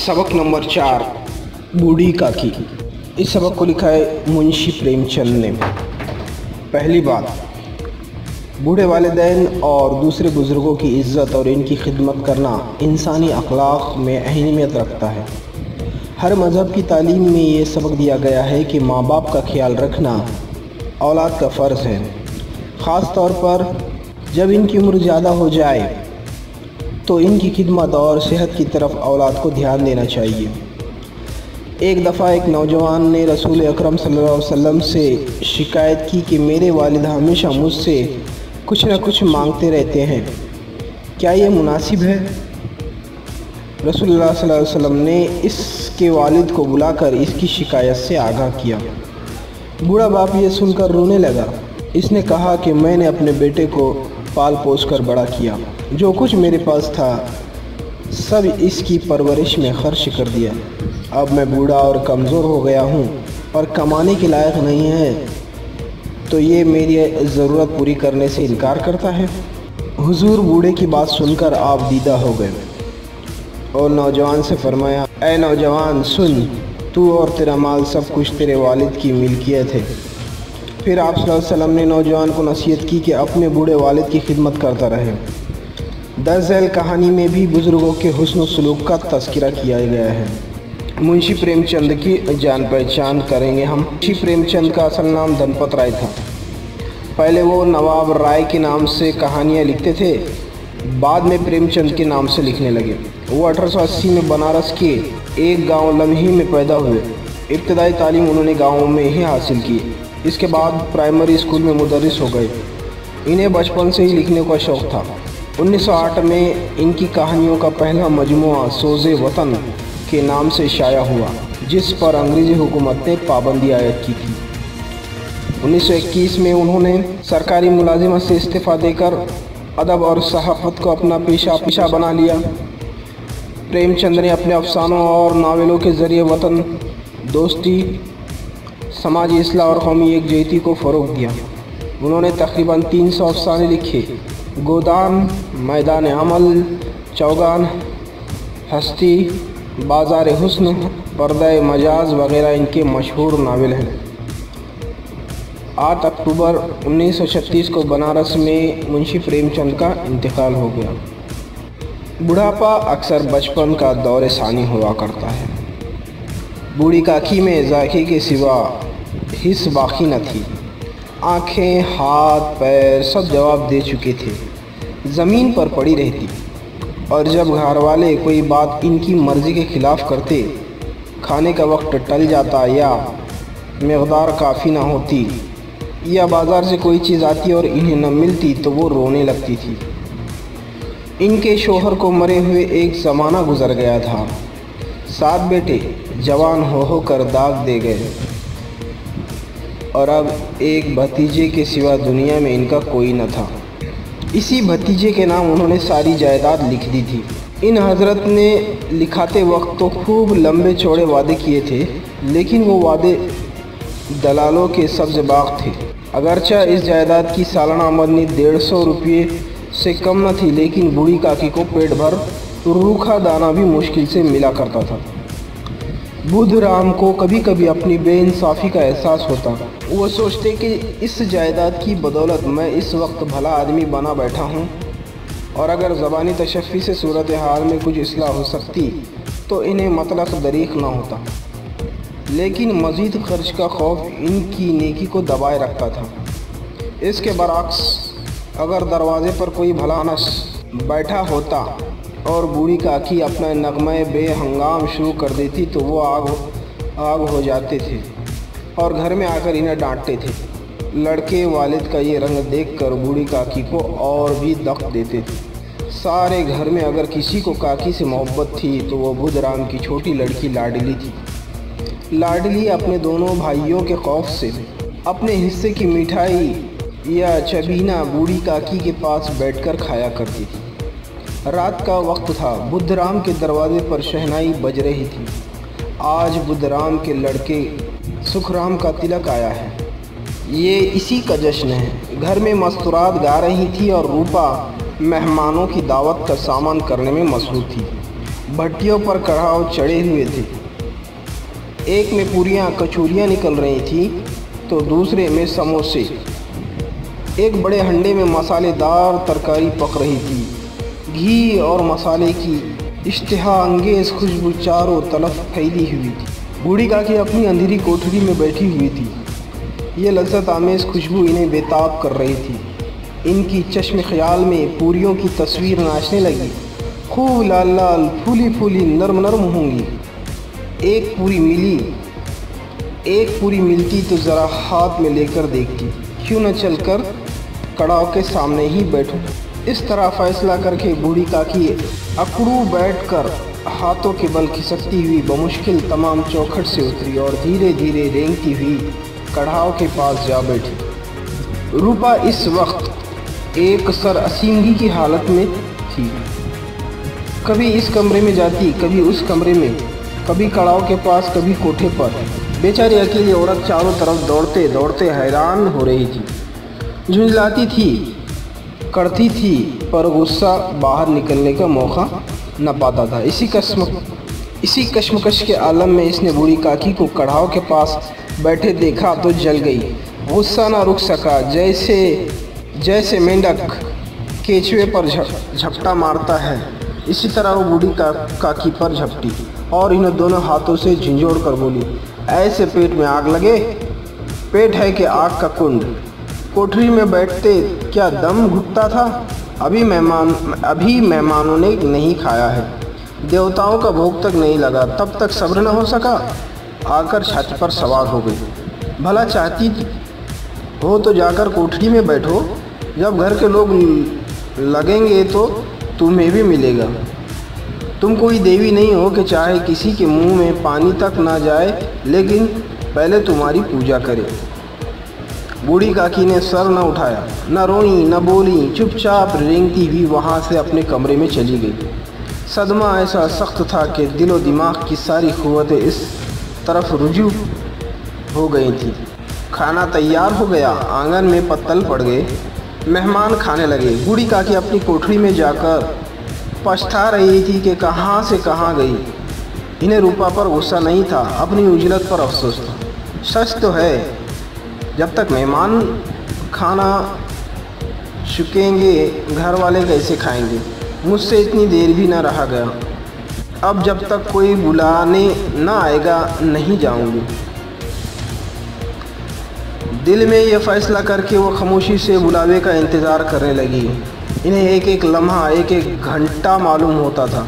सबक नंबर 4 बूढ़ी काकी। इस सबक को लिखा है मुंशी प्रेमचंद ने। पहली बात, बूढ़े वालिदैन और दूसरे बुज़ुर्गों की इज़्ज़त और इनकी खिदमत करना इंसानी अखलाक में अहमियत रखता है। हर मज़हब की तालीम में ये सबक दिया गया है कि माँ बाप का ख्याल रखना औलाद का फ़र्ज़ है। ख़ास तौर पर जब इनकी उम्र ज़्यादा हो जाए तो इनकी खिदमत और सेहत की तरफ औलाद को ध्यान देना चाहिए। एक दफ़ा एक नौजवान ने रसूल अकरम सल्लल्लाहु अलैहि वसल्लम से शिकायत की कि मेरे वालिद हमेशा मुझसे कुछ न कुछ मांगते रहते हैं, क्या ये मुनासिब है? रसूलुल्लाह सल्लल्लाहु अलैहि वसल्लम ने इसके वालिद को बुलाकर इसकी शिकायत से आगाह किया। बूढ़ा बाप ये सुनकर रोने लगा। इसने कहा कि मैंने अपने बेटे को पाल पोस कर बड़ा किया, जो कुछ मेरे पास था सब इसकी परवरिश में खर्च कर दिया। अब मैं बूढ़ा और कमज़ोर हो गया हूँ और कमाने के लायक नहीं है, तो ये मेरी ज़रूरत पूरी करने से इनकार करता है। हुजूर बूढ़े की बात सुनकर आप दीदा हो गए और नौजवान से फरमाया, ऐ नौजवान सुन, तू और तेरा माल सब कुछ तेरे वालिद की मिल्कियत है। फिर आप सल्लल्लाहु अलैहि वसल्लम ने नौजवान को नसीहत की कि अपने बूढ़े वालिद की खिदमत करता रहे। दरअसल कहानी में भी बुज़ुर्गों के हुस्न सलूक का तज़किरा किया गया है। मुंशी प्रेमचंद की जान पहचान करेंगे हम। मुंशी प्रेमचंद का असल नाम धनपत राय था। पहले वो नवाब राय के नाम से कहानियाँ लिखते थे, बाद में प्रेमचंद के नाम से लिखने लगे। वो 1880 में बनारस के एक गांव लम्ही में पैदा हुए। इब्तदाई तालीम उन्होंने गाँव में ही हासिल की। इसके बाद प्राइमरी स्कूल में मुदर्रिस हो गए। इन्हें बचपन से ही लिखने का शौक़ था। 1908 में इनकी कहानियों का पहला मजमुआ सोज़े वतन के नाम से शाया हुआ, जिस पर अंग्रेज़ी हुकूमत ने पाबंदी आयद की थी। 1921 में उन्होंने सरकारी मुलाजिमत से इस्तीफ़ा देकर अदब और सहाफ़त को अपना पेशा बना लिया। प्रेमचंद ने अपने अफसानों और नावलों के ज़रिए वतन दोस्ती, समाजी इस्लाह और कौमी एकजुहती को फ़रोग़ दिया। उन्होंने तकरीबन 300 अफसाने लिखे। गोदान, मैदान अमल, चौगान, हस्ती, बाज़ार हुस्न, पर्दा मजाज वगैरह इनके मशहूर नावल हैं। 8 अक्टूबर 1936 को बनारस में मुंशी प्रेमचंद का इंतकाल हो गया। बुढ़ापा अक्सर बचपन का दौर सानी हुआ करता है। बूढ़ी काकी में जायके के सिवा हिस्स बाकी न थी। आँखें, हाथ, पैर सब जवाब दे चुके थे। ज़मीन पर पड़ी रहती और जब घर वाले कोई बात इनकी मर्ज़ी के ख़िलाफ़ करते, खाने का वक्त टल जाता या मक़दार काफ़ी ना होती या बाज़ार से कोई चीज़ आती और इन्हें न मिलती तो वो रोने लगती थी। इनके शोहर को मरे हुए एक ज़माना गुज़र गया था। 7 बेटे जवान हो कर दाग दे गए और अब एक भतीजे के सिवा दुनिया में इनका कोई न था। इसी भतीजे के नाम उन्होंने सारी जायदाद लिख दी थी। इन हज़रत ने लिखाते वक्त तो खूब लंबे चौड़े वादे किए थे, लेकिन वो वादे दलालों के सब्ज़ बाग थे। अगरचा इस जायदाद की सालाना आमदनी 150 रुपये से कम न थी, लेकिन बूढ़ी काकी को पेट भर रूखा दाना भी मुश्किल से मिला करता था। बुध राम को कभी कभी अपनी बेइंसाफ़ी का एहसास होता। वो सोचते कि इस जायदाद की बदौलत मैं इस वक्त भला आदमी बना बैठा हूँ और अगर ज़बानी तशफ़ी से सूरत हाल में कुछ इस्लाह हो सकती तो इन्हें मतलब दरीक ना होता। लेकिन मज़ीद खर्च का खौफ इनकी नेकी को दबाए रखता था। इसके बरअक्स अगर दरवाज़े पर कोई भलानस बैठा होता और बूढ़ी काकी अपना नगमे बेहंगाम शुरू कर देती तो वो आग हो जाते थे और घर में आकर इन्हें डांटते थे। लड़के वालिद का ये रंग देखकर बूढ़ी काकी को और भी दख्त देते थे। सारे घर में अगर किसी को काकी से मोहब्बत थी तो वो बुधराम की छोटी लड़की लाडली थी। लाडली अपने दोनों भाइयों के खौफ से अपने हिस्से की मिठाई या चबीना बूढ़ी काकी के पास बैठकर खाया करती थी। रात का वक्त था। बुधराम के दरवाजे पर शहनाई बज रही थी। आज बुधराम के लड़के सुखराम का तिलक आया है। ये इसी का जश्न है। घर में मस्तूरात गा रही थी और रूपा मेहमानों की दावत का सामान करने में मसरूफ़ थी। भट्टियों पर कढ़ाव चढ़े हुए थे। एक में पूरियाँ कचौरियाँ निकल रही थीं तो दूसरे में समोसे। एक बड़े हंडे में मसालेदार तरकारी पक रही थी। घी और मसाले की इश्तिहा अंगेज़ खुशबू चारों तरफ फैली हुई थी। बूढ़ी काकी अपनी अंधेरी कोठरी में बैठी हुई थी। ये लज्जत आमेज़ खुशबू इन्हें बेताब कर रही थी। इनकी चश्म ख्याल में पूरियों की तस्वीर नाचने लगी। खूब लाल लाल, फूली फूली, नरम नरम होंगी। एक पूरी मिलती तो ज़रा हाथ में लेकर देखती, क्यों न चलकर कड़ाव के सामने ही बैठूं। इस तरह फैसला करके बूढ़ी काकी अकड़ू बैठकर हाथों के बल खिसकती हुई बमुश्किल तमाम चौखट से उतरी और धीरे धीरे रेंगती हुई कढ़ाव के पास जा बैठी। रूपा इस वक्त एक सर असींगी की हालत में थी। कभी इस कमरे में जाती, कभी उस कमरे में, कभी कड़ाव के पास, कभी कोठे पर। बेचारी अकेली औरत चारों तरफ दौड़ते दौड़ते हैरान हो रही थी। झुंझलाती थी, करती थी, पर गुस्सा बाहर निकलने का मौका न पाता था। इसी कश्मकश के आलम में इसने बूढ़ी काकी को कढ़ाव के पास बैठे देखा तो जल गई। गुस्सा न रुक सका। जैसे मेंढक केचुए पर झपटा मारता है, इसी तरह वो बूढ़ी काकी पर झपटी और इन्हें दोनों हाथों से झंझोड़ कर बोली, ऐसे पेट में आग लगे? पेट है कि आग का कुंड? कोठरी में बैठते क्या दम घुटता था? अभी मेहमानों ने नहीं खाया है, देवताओं का भोग तक नहीं लगा, तब तक सब्र न हो सका। आकर छाती पर सवार हो गई। भला चाहती हो तो जाकर कोठरी में बैठो, जब घर के लोग लगेंगे तो तुम्हें भी मिलेगा। तुम कोई देवी नहीं हो कि चाहे किसी के मुंह में पानी तक ना जाए, लेकिन पहले तुम्हारी पूजा करे। बूढ़ी काकी ने सर न उठाया, न रोई न बोली, चुपचाप रेंगती हुई वहाँ से अपने कमरे में चली गई। सदमा ऐसा सख्त था कि दिलो दिमाग की सारी क़ुव्वतें इस तरफ रुजू हो गई थी। खाना तैयार हो गया, आंगन में पत्तल पड़ गए, मेहमान खाने लगे। बूढ़ी काकी अपनी कोठरी में जाकर पछता रही थी कि कहाँ से कहाँ गई। इन्हें रूपा पर गुस्सा नहीं था, अपनी उजलत पर अफसोस था। सच तो है, जब तक मेहमान खाना चुकेंगे घर वाले कैसे खाएंगे? मुझसे इतनी देर भी न रहा गया। अब जब तक कोई बुलाने न आएगा नहीं जाऊंगी। दिल में यह फैसला करके वो खामोशी से बुलावे का इंतज़ार करने लगी। इन्हें एक एक लम्हा, एक एक घंटा मालूम होता था।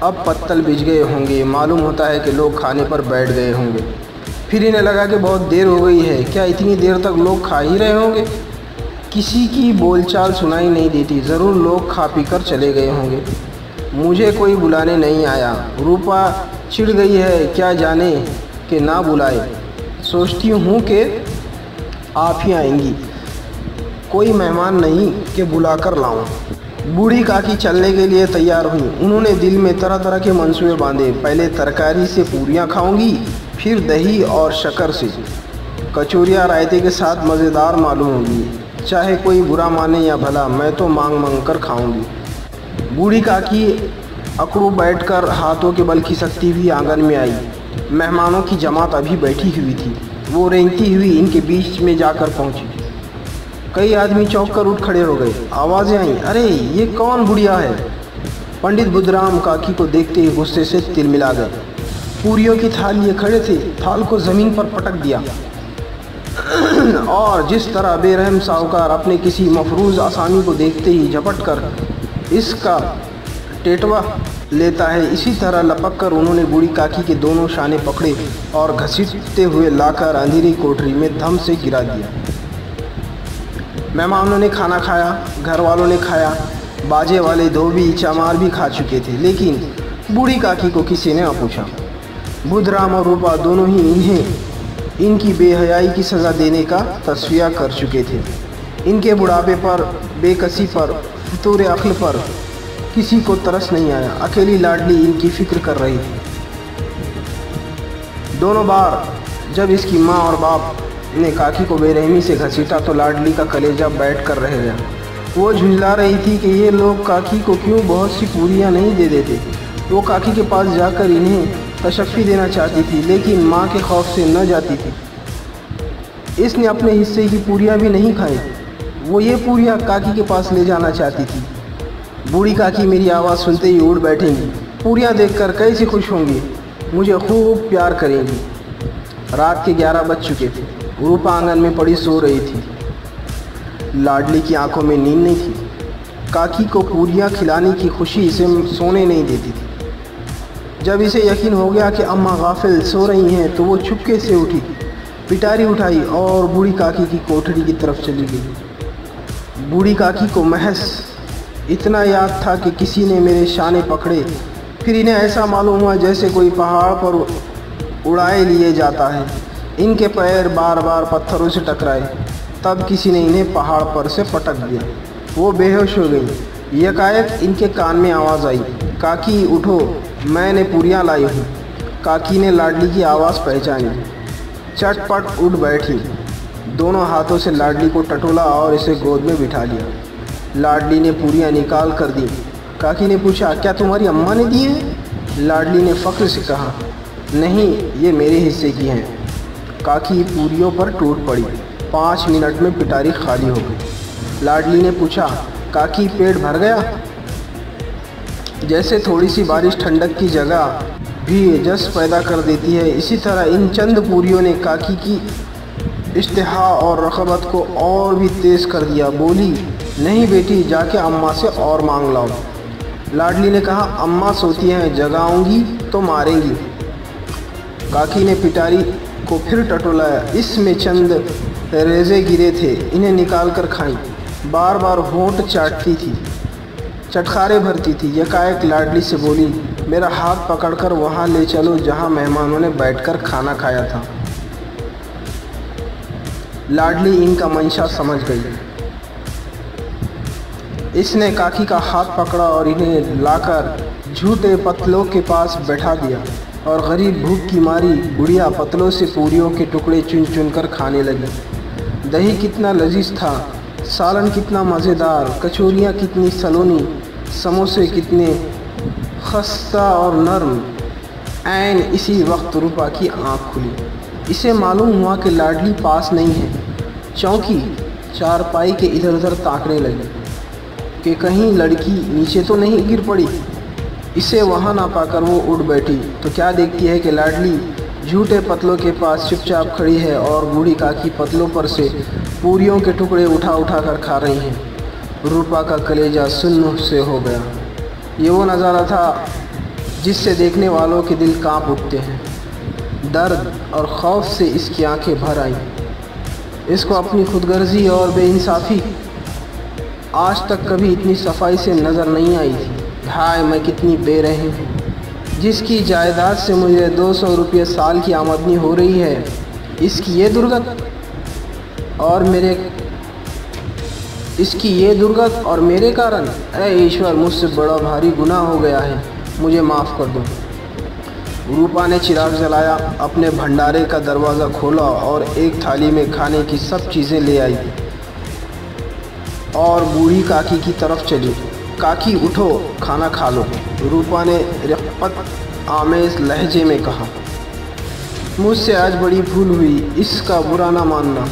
अब पत्तल बिछ गए होंगे, मालूम होता है कि लोग खाने पर बैठ गए होंगे। फिर इन्हें लगा कि बहुत देर हो गई है, क्या इतनी देर तक लोग खा ही रहे होंगे? किसी की बोलचाल सुनाई नहीं देती, ज़रूर लोग खा पी कर चले गए होंगे। मुझे कोई बुलाने नहीं आया। रूपा चिढ़ गई है, क्या जाने कि ना बुलाए। सोचती हूँ कि आप ही आएंगी, कोई मेहमान नहीं कि बुलाकर लाऊं। बूढ़ी काकी चलने के लिए तैयार हुई। उन्होंने दिल में तरह तरह के मंसूबे बांधे। पहले तरकारी से पूरियाँ खाऊंगी, फिर दही और शक्कर से। कचौरियाँ रायते के साथ मज़ेदार मालूम होंगी। चाहे कोई बुरा माने या भला, मैं तो मांग मांग कर खाऊंगी। बूढ़ी काकी अकड़ू बैठकर हाथों के बल खिसकती हुई आंगन में आई। मेहमानों की जमात अभी बैठी हुई थी। वो रेंगती हुई इनके बीच में जाकर पहुंची। कई आदमी चौंक कर उठ खड़े हो गए। आवाज़ें आईं, अरे ये कौन बुढ़िया है? पंडित बुद्धराम काकी को देखते ही गुस्से से तिलमिला गए। पूरियों की थाल लिए खड़े थे, थाल को ज़मीन पर पटक दिया और जिस तरह बेरहम साहूकार अपने किसी मफरूज़ आसामी को देखते ही झपट कर इसका टेटवा लेता है, इसी तरह लपक कर उन्होंने बूढ़ी काकी के दोनों शाने पकड़े और घसीटते हुए लाकर अंधेरी कोठरी में धम से गिरा दिया। मेहमानों ने खाना खाया, घर वालों ने खाया, बाजे वाले धोबी चमार भी खा चुके थे, लेकिन बूढ़ी काकी को किसी ने न पूछा। बुद्धराम और रूपा दोनों ही इन्हें इनकी बेहयाई की सज़ा देने का तस्वीर कर चुके थे। इनके बुढ़ापे पर, बेकसी पर, फतूर अक्ल पर किसी को तरस नहीं आया। अकेली लाडली इनकी फ़िक्र कर रही थी। दोनों बार जब इसकी माँ और बाप ने काकी को बेरहमी से घसीटा तो लाडली का कलेजा बैठ कर रह गया। वो झुंझला रही थी कि ये लोग काकी को क्यों बहुत सी पूरियाँ नहीं दे देते। वो काकी के पास जाकर इन्हें तशफ़ी देना चाहती थी, लेकिन माँ के खौफ से न जाती थी। इसने अपने हिस्से की पूरियाँ भी नहीं खाई। वो ये पूरियाँ काकी के पास ले जाना चाहती थी। बूढ़ी काकी मेरी आवाज़ सुनते ही उड़ बैठेंगी, पूरियाँ देखकर कैसे खुश होंगी, मुझे खूब प्यार करेंगी। रात के 11 बज चुके थे। रूपा आंगन में पड़ी सो रही थी। लाडली की आंखों में नींद नहीं थी। काकी को पूरियाँ खिलाने की खुशी इसे सोने नहीं देती थी। जब इसे यकीन हो गया कि अम्मा गाफिल सो रही हैं तो वो चुपके से उठी, पिटारी उठाई और बूढ़ी काकी की कोठरी की तरफ चली गई। बूढ़ी काकी को महज इतना याद था कि किसी ने मेरे शाने पकड़े। फिर इन्हें ऐसा मालूम हुआ जैसे कोई पहाड़ पर उड़ाए लिए जाता है। इनके पैर बार बार पत्थरों से टकराए। तब किसी ने इन्हें पहाड़ पर से पटक दिया। वो बेहोश हो गई। यकायक इनके कान में आवाज़ आई, काकी उठो, मैंने पूरियाँ लाई हूँ। काकी ने लाडली की आवाज़ पहचानी, चटपट उठ बैठी, दोनों हाथों से लाडली को टटोला और इसे गोद में बिठा लिया। लाडली ने पूरियाँ निकाल कर दी। काकी ने पूछा, क्या तुम्हारी अम्मा ने दी है? लाडली ने फ़ख्र से कहा, नहीं, ये मेरे हिस्से की हैं। काकी पूरियों पर टूट पड़ी। 5 मिनट में पिटारी खाली हो गई। लाडली ने पूछा, काकी पेट भर गया? जैसे थोड़ी सी बारिश ठंडक की जगह भी जस पैदा कर देती है, इसी तरह इन चंद पूरियों ने काकी की इश्तिहा और रग़बत को और भी तेज़ कर दिया। बोली, नहीं बेटी, जाके अम्मा से और मांग लाओ। लाडली ने कहा, अम्मा सोती हैं, जगाऊंगी तो मारेंगी। काकी ने पिटारी को फिर टटोलाया। इसमें चंद रेज़े गिरे थे, इन्हें निकाल कर खाई। बार बार होंठ चाटती थी, चटखारे भरती थी। यकायक लाडली से बोली, मेरा हाथ पकड़कर वहाँ ले चलो जहाँ मेहमानों ने बैठकर खाना खाया था। लाडली इनका मंशा समझ गई। इसने काकी का हाथ पकड़ा और इन्हें लाकर झूठे पतलों के पास बैठा दिया और गरीब भूख की मारी बुढ़िया पतलों से पूरियों के टुकड़े चुन चुन कर खाने लगी। दही कितना लजीज था, सालन कितना मज़ेदार, कचौरियाँ कितनी सलोनी, समोसे कितने खस्ता और नरम। ऐन इसी वक्त रूपा की आँख खुली। इसे मालूम हुआ कि लाडली पास नहीं है। चौंकी, चारपाई के इधर उधर ताकने लगी कि कहीं लड़की नीचे तो नहीं गिर पड़ी। इसे वहाँ ना पाकर वो उठ बैठी तो क्या देखती है कि लाडली झूठे पतलों के पास चुपचाप खड़ी है और बूढ़ी काकी पतलों पर से पूरियों के टुकड़े उठा उठा कर खा रही हैं। रूपा का कलेजा सुन्न से हो गया। ये वो नज़ारा था जिससे देखने वालों के दिल कांप उठते हैं। दर्द और खौफ से इसकी आंखें भर आईं। इसको अपनी खुदगर्जी और बेइंसाफ़ी आज तक कभी इतनी सफाई से नज़र नहीं आई थी। हाय, मैं कितनी बेरहम हूँ। जिसकी जायदाद से मुझे 200 रुपये साल की आमदनी हो रही है, इसकी ये दुर्गत और मेरे कारण। ऐ ईश्वर, मुझसे बड़ा भारी गुनाह हो गया है, मुझे माफ़ कर दो। रूपा ने चिराग जलाया, अपने भंडारे का दरवाज़ा खोला और एक थाली में खाने की सब चीज़ें ले आई और बूढ़ी काकी की तरफ चली। काकी उठो, खाना खा लो। रूपा ने रिक़्क़त आमेज़ लहजे में कहा, मुझसे आज बड़ी भूल हुई, इसका बुरा ना मानना।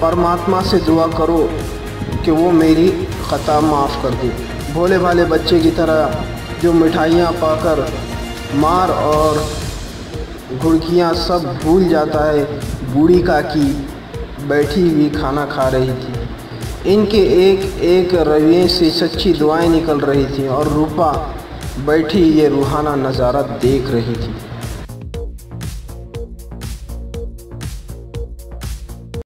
परमात्मा से दुआ करो कि वो मेरी ख़ता माफ़ कर दे। भोले भाले बच्चे की तरह जो मिठाइयाँ पाकर मार और घुड़कियाँ सब भूल जाता है, बूढ़ी काकी बैठी हुई खाना खा रही थी। इनके एक एक रवैये से सच्ची दुआएं निकल रही थीं और रूपा बैठी ये रूहाना नज़ारा देख रही थी।